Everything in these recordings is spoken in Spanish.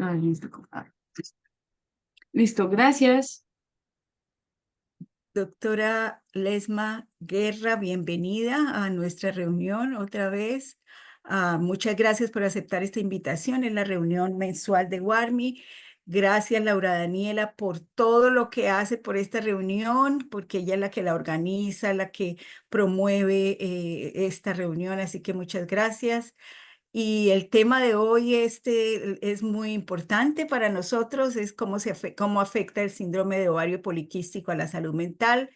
Ah, listo. Listo, gracias. Doctora Lesma Guerra, bienvenida a nuestra reunión otra vez. Muchas gracias por aceptar esta invitación en la reunión mensual de WARMI. Gracias, Laura Daniela, por todo lo que hace por esta reunión, porque ella es la que la organiza, la que promueve esta reunión, así que muchas gracias. Y el tema de hoy es muy importante para nosotros, es cómo afecta el síndrome de ovario poliquístico a la salud mental.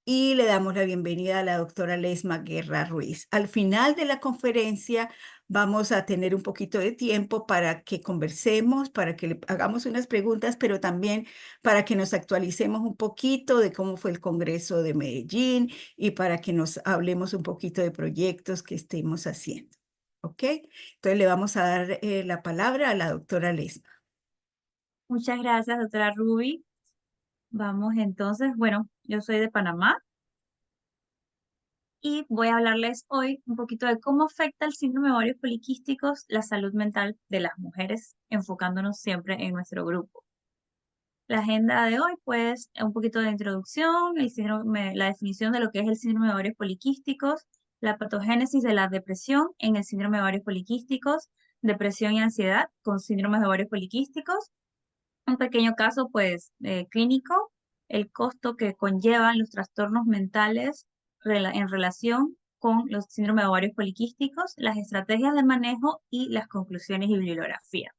Y le damos la bienvenida a la doctora Lesma Guerra Ruiz. Al final de la conferencia vamos a tener un poquito de tiempo para que conversemos, para que le hagamos unas preguntas, pero también para que nos actualicemos un poquito de cómo fue el Congreso de Medellín y para que nos hablemos un poquito de proyectos que estemos haciendo. ¿Ok? Entonces le vamos a dar la palabra a la doctora Lesma. Muchas gracias, doctora Ruby. Vamos entonces, bueno, yo soy de Panamá y voy a hablarles hoy un poquito de cómo afecta el síndrome de ovarios poliquísticos la salud mental de las mujeres, enfocándonos siempre en nuestro grupo. La agenda de hoy, pues, un poquito de introducción, la definición de lo que es el síndrome de ovarios poliquísticos, la patogénesis de la depresión en el síndrome de ovarios poliquísticos, depresión y ansiedad con síndromes de ovarios poliquísticos, un pequeño caso, pues, clínico, el costo que conllevan los trastornos mentales en relación con los síndromes de ovarios poliquísticos, las estrategias de manejo y las conclusiones y bibliografía.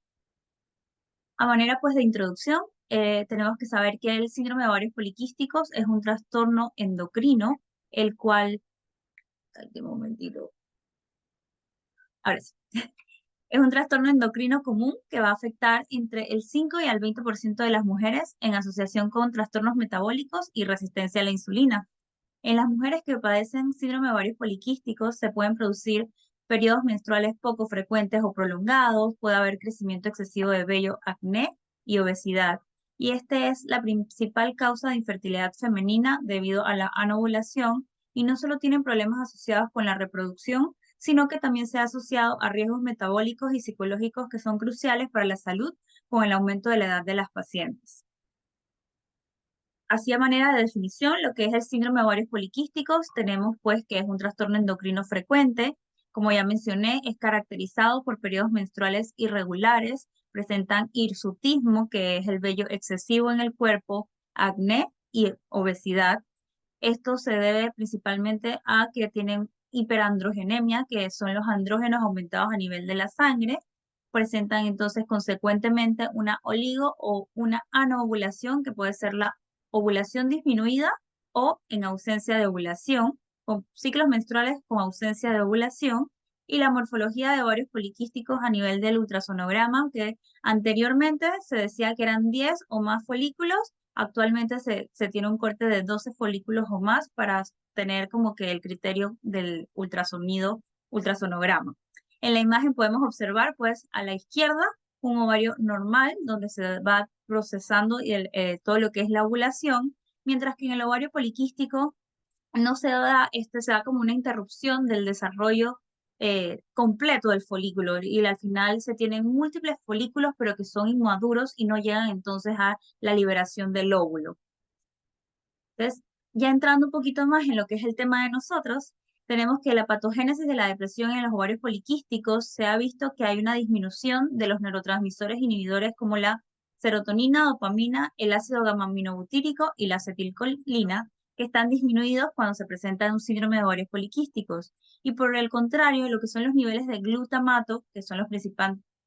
A manera, pues, de introducción, tenemos que saber que el síndrome de ovarios poliquísticos es un trastorno endocrino, el cual, ay, un momentito, ahora sí. Es un trastorno endocrino común que va a afectar entre el 5 y el 20% de las mujeres en asociación con trastornos metabólicos y resistencia a la insulina. En las mujeres que padecen síndrome de ovarios poliquísticos se pueden producir periodos menstruales poco frecuentes o prolongados, puede haber crecimiento excesivo de vello, acné y obesidad. Y esta es la principal causa de infertilidad femenina debido a la anovulación y no solo tienen problemas asociados con la reproducción, sino que también se ha asociado a riesgos metabólicos y psicológicos que son cruciales para la salud con el aumento de la edad de las pacientes. Así a manera de definición, lo que es el síndrome de ovarios poliquísticos, tenemos pues que es un trastorno endocrino frecuente. Como ya mencioné, es caracterizado por periodos menstruales irregulares, presentan hirsutismo, que es el vello excesivo en el cuerpo, acné y obesidad. Esto se debe principalmente a que tienen hiperandrogenemia, que son los andrógenos aumentados a nivel de la sangre. Presentan entonces consecuentemente una oligo o una anovulación, que puede ser la ovulación disminuida o en ausencia de ovulación, con ciclos menstruales con ausencia de ovulación, y la morfología de ovarios poliquísticos a nivel del ultrasonograma, que anteriormente se decía que eran 10 o más folículos. Actualmente se tiene un corte de 12 folículos o más para tener como que el criterio del ultrasonograma. En la imagen podemos observar, pues, a la izquierda un ovario normal donde se va procesando todo lo que es la ovulación, mientras que en el ovario poliquístico no se da como una interrupción del desarrollo completo del folículo y al final se tienen múltiples folículos pero que son inmaduros y no llegan entonces a la liberación del óvulo. Entonces, ya entrando un poquito más en lo que es el tema de nosotros, tenemos que la patogénesis de la depresión en los ovarios poliquísticos se ha visto que hay una disminución de los neurotransmisores inhibidores como la serotonina, dopamina, el ácido gamma-aminobutírico y la acetilcolina, que están disminuidos cuando se presenta un síndrome de ovarios poliquísticos. Y por el contrario, lo que son los niveles de glutamato, que son los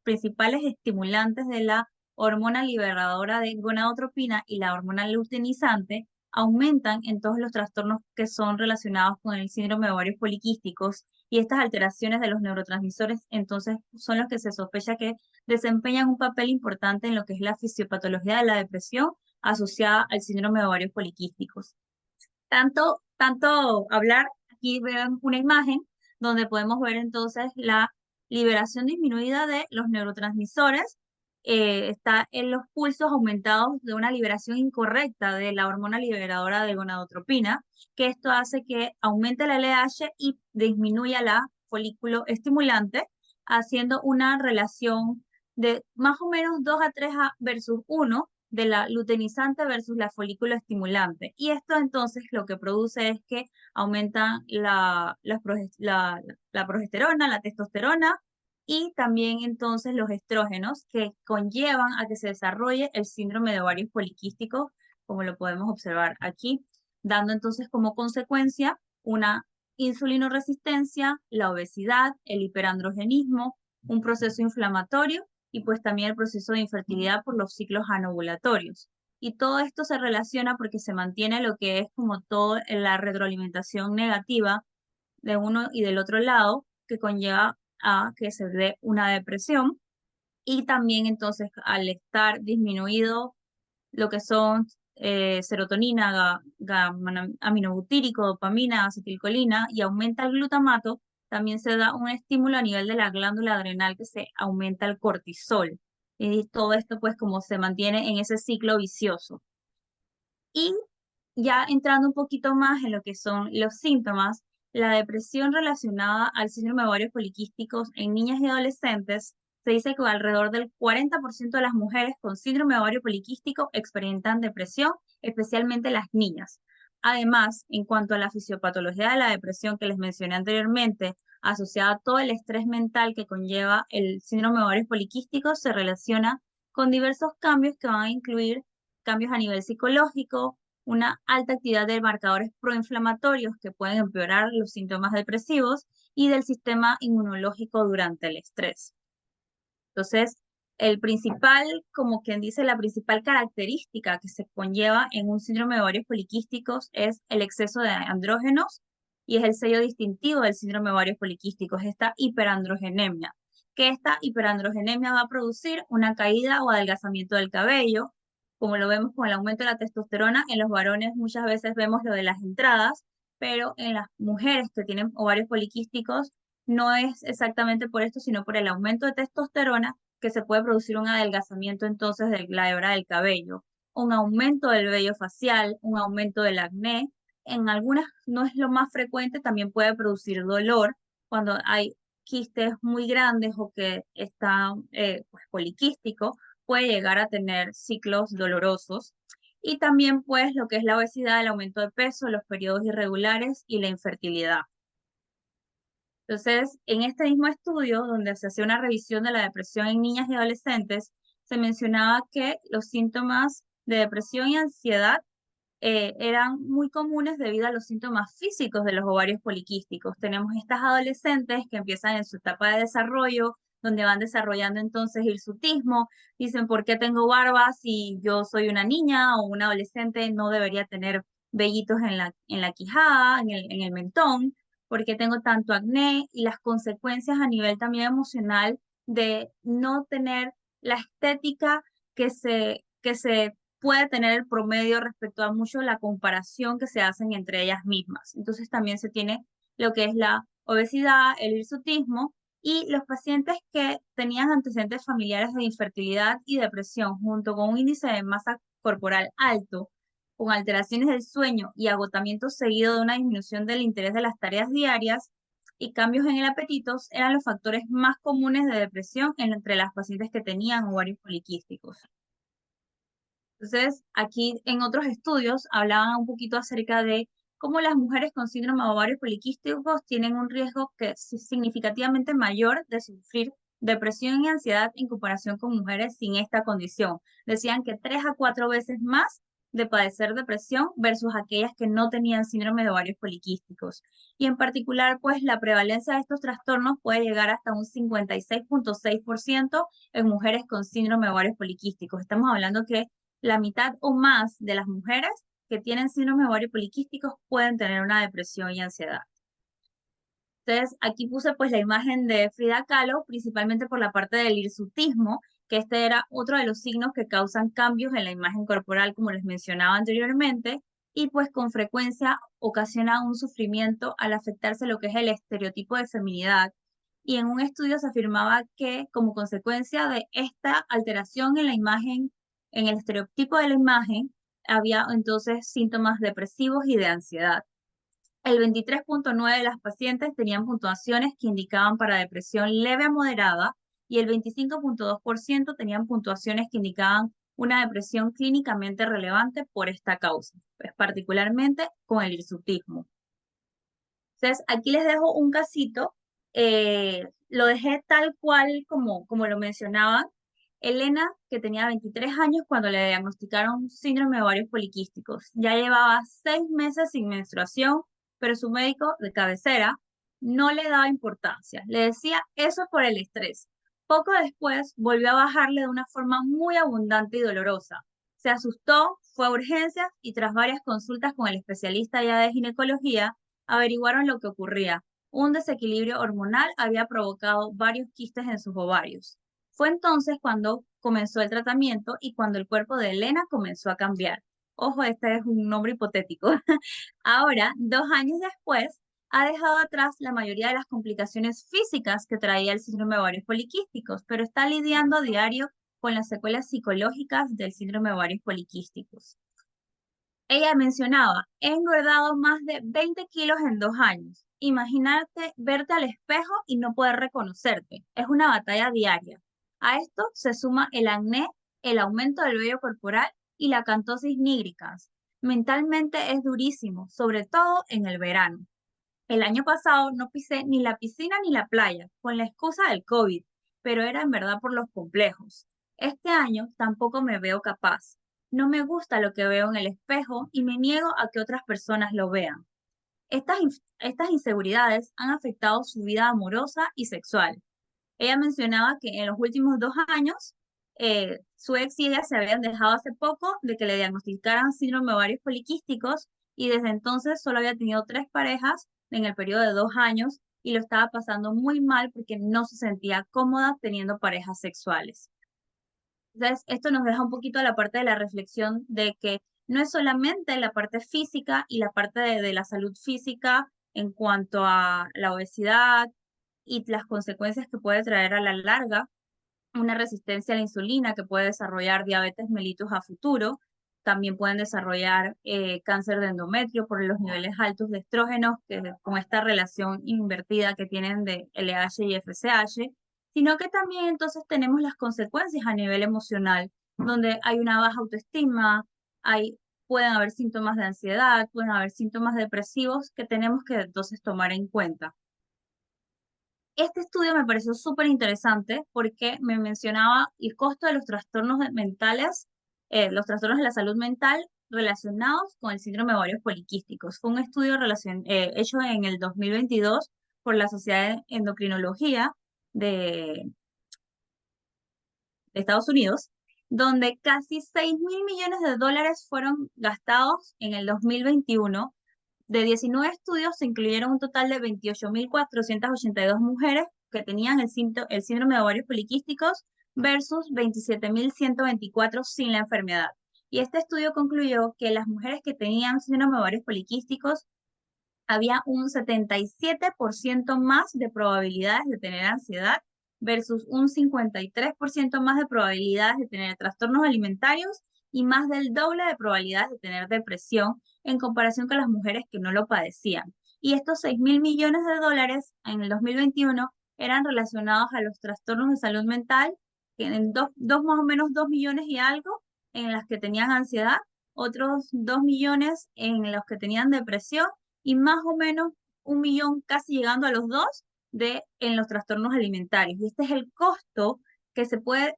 principales estimulantes de la hormona liberadora de gonadotropina y la hormona luteinizante, aumentan en todos los trastornos que son relacionados con el síndrome de ovarios poliquísticos, y estas alteraciones de los neurotransmisores entonces son los que se sospecha que desempeñan un papel importante en lo que es la fisiopatología de la depresión asociada al síndrome de ovarios poliquísticos. Tanto hablar, aquí ven una imagen donde podemos ver entonces la liberación disminuida de los neurotransmisores. Está en los pulsos aumentados de una liberación incorrecta de la hormona liberadora de gonadotropina, que esto hace que aumente la LH y disminuya la folículo estimulante, haciendo una relación de más o menos 2 a 3 versus 1 de la luteinizante versus la folículo estimulante. Y esto entonces lo que produce es que aumenta la progesterona, la testosterona y también entonces los estrógenos que conllevan a que se desarrolle el síndrome de ovarios poliquísticos, como lo podemos observar aquí, dando entonces como consecuencia una insulinoresistencia, la obesidad, el hiperandrogenismo, un proceso inflamatorio y pues también el proceso de infertilidad por los ciclos anovulatorios. Y todo esto se relaciona porque se mantiene lo que es como toda la retroalimentación negativa de uno y del otro lado, que conlleva a que se dé una depresión. Y también entonces al estar disminuido lo que son serotonina, aminobutírico, dopamina, acetilcolina y aumenta el glutamato, también se da un estímulo a nivel de la glándula adrenal que se aumenta el cortisol. Y todo esto pues como se mantiene en ese ciclo vicioso. Y ya entrando un poquito más en lo que son los síntomas, la depresión relacionada al síndrome de ovarios poliquísticos en niñas y adolescentes, se dice que alrededor del 40% de las mujeres con síndrome de ovario poliquístico experimentan depresión, especialmente las niñas. Además, en cuanto a la fisiopatología de la depresión que les mencioné anteriormente, asociada a todo el estrés mental que conlleva el síndrome de ovarios poliquísticos, se relaciona con diversos cambios que van a incluir cambios a nivel psicológico, una alta actividad de marcadores proinflamatorios que pueden empeorar los síntomas depresivos y del sistema inmunológico durante el estrés. Entonces, el principal, como quien dice, la principal característica que se conlleva en un síndrome de ovarios poliquísticos es el exceso de andrógenos y es el sello distintivo del síndrome de ovarios poliquísticos, esta hiperandrogenemia, que esta hiperandrogenemia va a producir una caída o adelgazamiento del cabello, como lo vemos con el aumento de la testosterona. En los varones muchas veces vemos lo de las entradas, pero en las mujeres que tienen ovarios poliquísticos no es exactamente por esto, sino por el aumento de testosterona que se puede producir un adelgazamiento entonces de la hebra del cabello, un aumento del vello facial, un aumento del acné. En algunas no es lo más frecuente, también puede producir dolor cuando hay quistes muy grandes o que está pues, poliquístico, puede llegar a tener ciclos dolorosos. Y también pues lo que es la obesidad, el aumento de peso, los periodos irregulares y la infertilidad. Entonces, en este mismo estudio, donde se hacía una revisión de la depresión en niñas y adolescentes, se mencionaba que los síntomas de depresión y ansiedad eran muy comunes debido a los síntomas físicos de los ovarios poliquísticos. Tenemos estas adolescentes que empiezan en su etapa de desarrollo, donde van desarrollando entonces hirsutismo, dicen, ¿por qué tengo barba si yo soy una niña o una adolescente? No debería tener vellitos en la quijada, en el mentón, ¿por qué tengo tanto acné? Y las consecuencias a nivel también emocional de no tener la estética que se puede tener el promedio respecto a mucho la comparación que se hacen entre ellas mismas. Entonces también se tiene lo que es la obesidad, el hirsutismo y los pacientes que tenían antecedentes familiares de infertilidad y depresión junto con un índice de masa corporal alto, con alteraciones del sueño y agotamiento seguido de una disminución del interés de las tareas diarias y cambios en el apetito, eran los factores más comunes de depresión entre las pacientes que tenían ovarios poliquísticos. Entonces, aquí en otros estudios hablaban un poquito acerca de cómo las mujeres con síndrome de ovarios poliquísticos tienen un riesgo que es significativamente mayor de sufrir depresión y ansiedad en comparación con mujeres sin esta condición. Decían que 3 a 4 veces más de padecer depresión versus aquellas que no tenían síndrome de ovarios poliquísticos. Y en particular, pues la prevalencia de estos trastornos puede llegar hasta un 56.6% en mujeres con síndrome de ovarios poliquísticos. Estamos hablando que la mitad o más de las mujeres que tienen síndrome de ovario poliquísticos pueden tener una depresión y ansiedad. Entonces, aquí puse pues la imagen de Frida Kahlo, principalmente por la parte del hirsutismo, que este era otro de los signos que causan cambios en la imagen corporal, como les mencionaba anteriormente, y pues con frecuencia ocasiona un sufrimiento al afectarse lo que es el estereotipo de feminidad. Y en un estudio se afirmaba que como consecuencia de esta alteración en la imagen, en el estereotipo de la imagen, había entonces síntomas depresivos y de ansiedad. El 23.9 de las pacientes tenían puntuaciones que indicaban para depresión leve a moderada y el 25,2% tenían puntuaciones que indicaban una depresión clínicamente relevante por esta causa, pues particularmente con el hirsutismo. Entonces, aquí les dejo un casito, lo dejé tal cual como lo mencionaban. Elena, que tenía 23 años cuando le diagnosticaron síndrome de ovarios poliquísticos, ya llevaba 6 meses sin menstruación, pero su médico de cabecera no le daba importancia. Le decía, eso es por el estrés. Poco después volvió a bajarle de una forma muy abundante y dolorosa. Se asustó, fue a urgencias y tras varias consultas con el especialista ya de ginecología, averiguaron lo que ocurría. Un desequilibrio hormonal había provocado varios quistes en sus ovarios. Fue entonces cuando comenzó el tratamiento y cuando el cuerpo de Elena comenzó a cambiar. Ojo, este es un nombre hipotético. Ahora, 2 años después, ha dejado atrás la mayoría de las complicaciones físicas que traía el síndrome de ovarios poliquísticos, pero está lidiando a diario con las secuelas psicológicas del síndrome de ovarios poliquísticos. Ella mencionaba, he engordado más de 20 kilos en 2 años. Imagínate verte al espejo y no poder reconocerte. Es una batalla diaria. A esto se suma el acné, el aumento del vello corporal y la acantosis nigricans. Mentalmente es durísimo, sobre todo en el verano. El año pasado no pisé ni la piscina ni la playa, con la excusa del COVID, pero era en verdad por los complejos. Este año tampoco me veo capaz. No me gusta lo que veo en el espejo y me niego a que otras personas lo vean. Estas inseguridades han afectado su vida amorosa y sexual. Ella mencionaba que en los últimos 2 años, su ex y ella se habían dejado hace poco de que le diagnosticaran síndrome de ovarios poliquísticos y desde entonces solo había tenido 3 parejas en el periodo de 2 años y lo estaba pasando muy mal porque no se sentía cómoda teniendo parejas sexuales. Entonces, esto nos deja un poquito a la parte de la reflexión de que no es solamente la parte física y la parte de la salud física en cuanto a la obesidad y las consecuencias que puede traer a la larga, una resistencia a la insulina que puede desarrollar diabetes mellitus a futuro, también pueden desarrollar cáncer de endometrio por los niveles altos de estrógenos, que con esta relación invertida que tienen de LH y FSH, sino que también entonces tenemos las consecuencias a nivel emocional, donde hay una baja autoestima, pueden haber síntomas de ansiedad, pueden haber síntomas depresivos que tenemos que entonces tomar en cuenta. Este estudio me pareció súper interesante porque me mencionaba el costo de los trastornos mentales, los trastornos de la salud mental relacionados con el síndrome de ovarios poliquísticos. Fue un estudio hecho en el 2022 por la Sociedad de Endocrinología de Estados Unidos, donde casi 6.000 millones de dólares fueron gastados en el 2021. De 19 estudios se incluyeron un total de 28.482 mujeres que tenían el síndrome de ovarios poliquísticos versus 27.124 sin la enfermedad. Y este estudio concluyó que las mujeres que tenían síndrome de ovarios poliquísticos había un 77% más de probabilidades de tener ansiedad versus un 53% más de probabilidades de tener trastornos alimentarios y más del doble de probabilidades de tener depresión en comparación con las mujeres que no lo padecían. Y estos 6.000 millones de dólares en el 2021 eran relacionados a los trastornos de salud mental, que en dos más o menos 2 millones y algo en las que tenían ansiedad, otros 2 millones en los que tenían depresión y más o menos 1 millón, casi llegando a los 2, en los trastornos alimentarios. Y este es el costo que se puede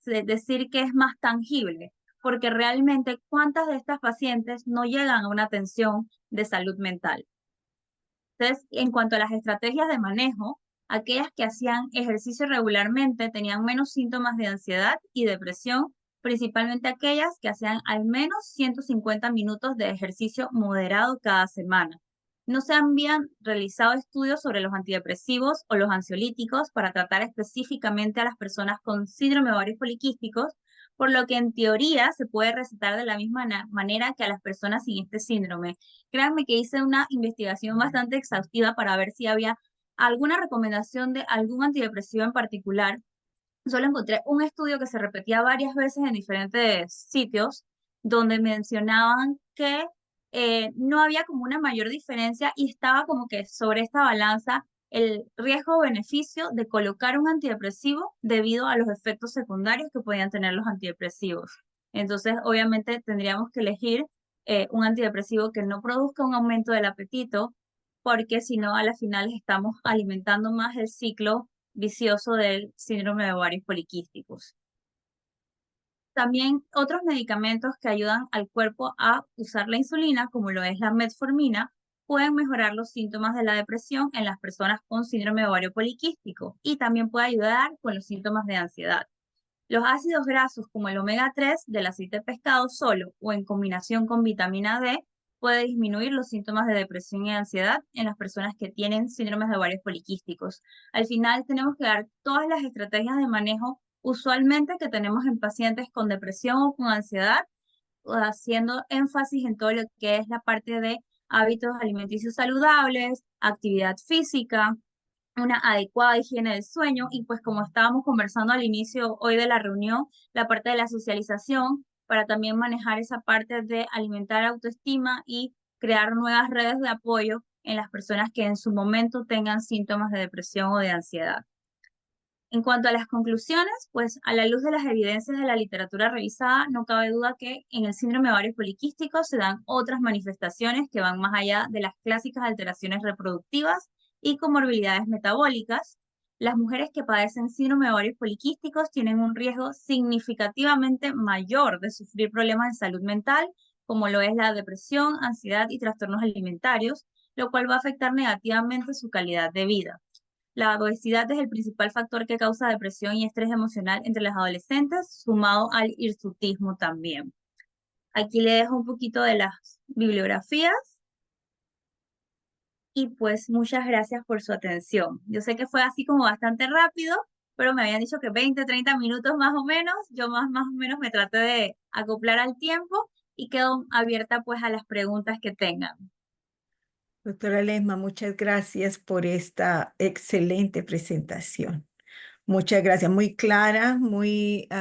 decir que es más tangible, porque realmente cuántas de estas pacientes no llegan a una atención de salud mental. Entonces, en cuanto a las estrategias de manejo, aquellas que hacían ejercicio regularmente tenían menos síntomas de ansiedad y depresión, principalmente aquellas que hacían al menos 150 minutos de ejercicio moderado cada semana. No se habían realizado estudios sobre los antidepresivos o los ansiolíticos para tratar específicamente a las personas con síndrome de ovarios poliquísticos, por lo que en teoría se puede recetar de la misma manera que a las personas sin este síndrome. Créanme que hice una investigación bastante exhaustiva para ver si había alguna recomendación de algún antidepresivo en particular. Solo encontré un estudio que se repetía varias veces en diferentes sitios donde mencionaban que no había como una mayor diferencia y estaba como que sobre esta balanza el riesgo o beneficio de colocar un antidepresivo debido a los efectos secundarios que podían tener los antidepresivos. Entonces, obviamente, tendríamos que elegir un antidepresivo que no produzca un aumento del apetito, porque si no, a la final estamos alimentando más el ciclo vicioso del síndrome de ovarios poliquísticos. También otros medicamentos que ayudan al cuerpo a usar la insulina, como lo es la metformina, pueden mejorar los síntomas de la depresión en las personas con síndrome de ovario poliquístico y también puede ayudar con los síntomas de ansiedad. Los ácidos grasos como el omega 3 del aceite de pescado solo o en combinación con vitamina D puede disminuir los síntomas de depresión y ansiedad en las personas que tienen síndromes de ovarios poliquísticos. Al final tenemos que dar todas las estrategias de manejo usualmente que tenemos en pacientes con depresión o con ansiedad, haciendo énfasis en todo lo que es la parte de hábitos alimenticios saludables, actividad física, una adecuada higiene del sueño y pues como estábamos conversando al inicio hoy de la reunión, la parte de la socialización para también manejar esa parte de alimentar autoestima y crear nuevas redes de apoyo en las personas que en su momento tengan síntomas de depresión o de ansiedad. En cuanto a las conclusiones, pues a la luz de las evidencias de la literatura revisada, no cabe duda que en el síndrome de ovarios poliquísticos se dan otras manifestaciones que van más allá de las clásicas alteraciones reproductivas y comorbilidades metabólicas. Las mujeres que padecen síndrome de ovarios poliquísticos tienen un riesgo significativamente mayor de sufrir problemas de salud mental, como lo es la depresión, ansiedad y trastornos alimentarios, lo cual va a afectar negativamente su calidad de vida. La obesidad es el principal factor que causa depresión y estrés emocional entre los adolescentes, sumado al hirsutismo también. Aquí le dejo un poquito de las bibliografías y pues muchas gracias por su atención. Yo sé que fue así como bastante rápido, pero me habían dicho que 20, 30 minutos más o menos. Yo más o menos me traté de acoplar al tiempo y quedo abierta pues a las preguntas que tengan. Doctora Lesma, muchas gracias por esta excelente presentación. Muchas gracias, muy clara, muy